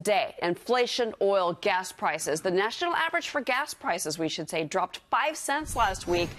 Day. Inflation, oil, gas prices. The national average for gas prices, we should say, dropped 5 cents last week.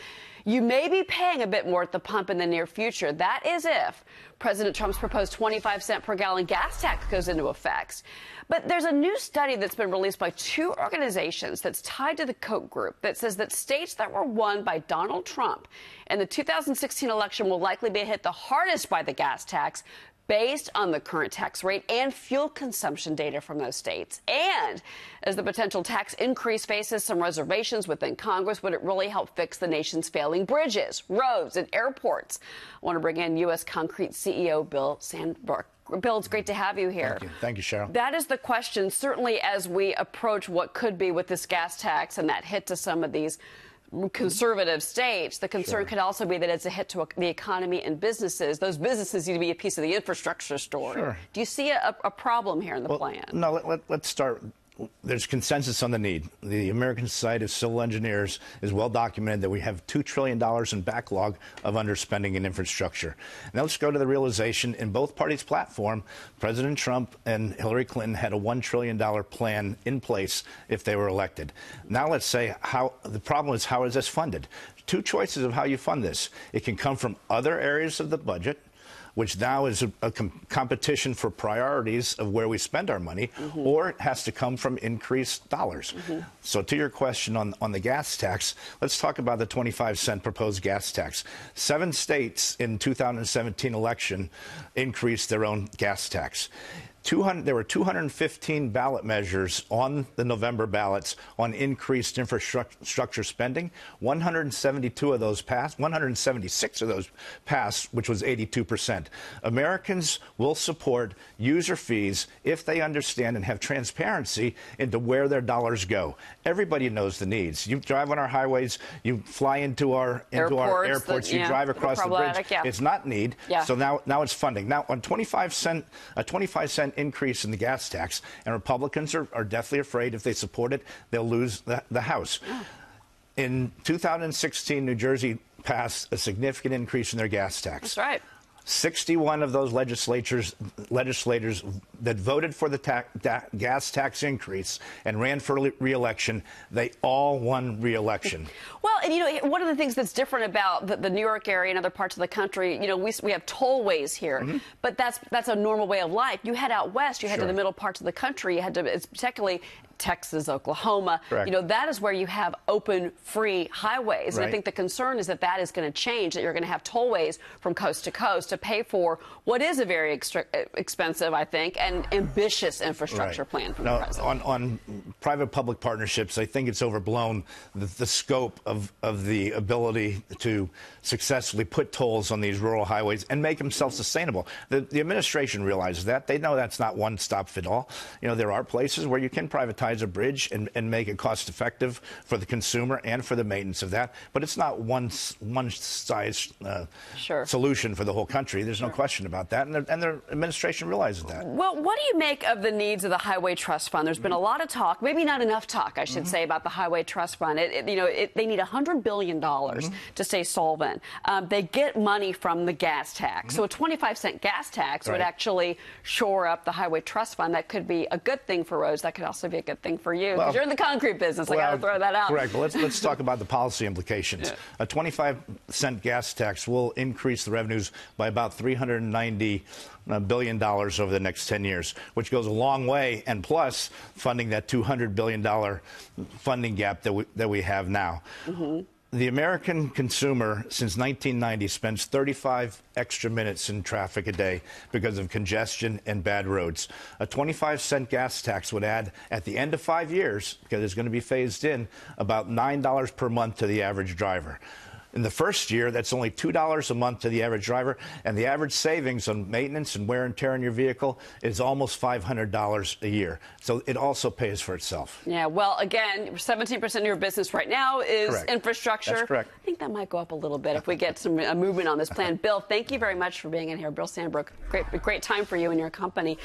You may be paying a bit more at the pump in the near future. That is if President Trump's proposed 25-cent per gallon gas tax goes into effect. But there's a new study that's been released by two organizations that's tied to the Koch group that says that states that were won by Donald Trump in the 2016 election will likely be hit the hardest by the gas tax, based on the current tax rate and fuel consumption data from those states. And as the potential tax increase faces some reservations within Congress, would it really help fix the nation's failing bridges, roads, and airports? I want to bring in U.S. Concrete CEO Bill Sandbrook. Bill, it's great to have you here. Thank you. Thank you, Cheryl. That is the question, certainly as we approach what could be with this gas tax and that hit to some of these conservative states. The concern could also be that it's a hit to the economy and businesses. Those businesses need to be a piece of the infrastructure story. Sure. Do you see a problem here in the plan? No, let's start. There's consensus on the need. The American Society of Civil Engineers is well documented that we have $2 trillion in backlog of underspending in infrastructure. Now let's go to the realization in both parties' platform, President Trump and Hillary Clinton had a $1 trillion plan in place if they were elected. Now let's say the problem is, how is this funded? Two choices of how you fund this. It can come from other areas of the budget, which now is a competition for priorities of where we spend our money, or it has to come from increased dollars. So to your question on the gas tax, let's talk about the 25-cent proposed gas tax. 7 states in 2017 election increased their own gas tax. There were 215 ballot measures on the November ballots on increased infrastructure spending. 172 of those passed. 176 of those passed, which was 82%. Americans will support user fees if they understand and have transparency into where their dollars go. Everybody knows the needs. You drive on our highways, you fly into our airports, you drive across the bridge. Yeah. It's not need. Yeah. So now it's funding. Now on a 25-cent increase in the gas tax, and Republicans are deathly afraid if they support it, they'll lose the House. In 2016, New Jersey passed a significant increase in their gas tax. That's right. 61 of those legislators that voted for the gas tax increase and ran for re-election, they all won re-election. Well, and, you know, one of the things that's different about the New York area and other parts of the country, you know, we have tollways here, but that's a normal way of life. You head out west, you head to the middle parts of the country, you head to, it's particularly Texas, Oklahoma. Correct. You know, that is where you have open, free highways. And I think the concern is that is going to change, that you're going to have tollways from coast to coast to pay for what is a very expensive, I think, and ambitious infrastructure plan from the president. On private-public partnerships, I think it's overblown the scope of the ability to successfully put tolls on these rural highways and make them self-sustainable. The administration realizes that. They know that's not one-stop-fit-all. You know, there are places where you can privatize a bridge and make it cost-effective for the consumer and for the maintenance of that, but it's not one size solution for the whole country. There's no question about that, and their administration realizes that. Well, what do you make of the needs of the Highway Trust Fund? There's been a lot of talk, maybe not enough talk, I should say, about the Highway Trust Fund. They need $100 billion to stay solvent. They get money from the gas tax, so a 25-cent gas tax would actually shore up the Highway Trust Fund. That could be a good thing for roads. That could also be a good thing for you, because you're in the concrete business. I got to throw that out. Correct. But let's talk about the policy implications. A 25-cent gas tax will increase the revenues by about $390 billion over the next 10 years, which goes a long way, and plus funding that $200 billion funding gap that we have now. The American consumer, since 1990, spends 35 extra minutes in traffic a day because of congestion and bad roads. A 25-cent gas tax would add, at the end of 5 years, because it's going to be phased in, about $9 per month to the average driver. In the first year, that's only $2 a month to the average driver, and the average savings on maintenance and wear and tear on your vehicle is almost $500 a year. So it also pays for itself. Yeah, well, again, 17% of your business right now is infrastructure. That's correct. I think that might go up a little bit if we get some movement on this plan. Bill, thank you very much for being in here. Bill Sandbrook, great time for you and your company.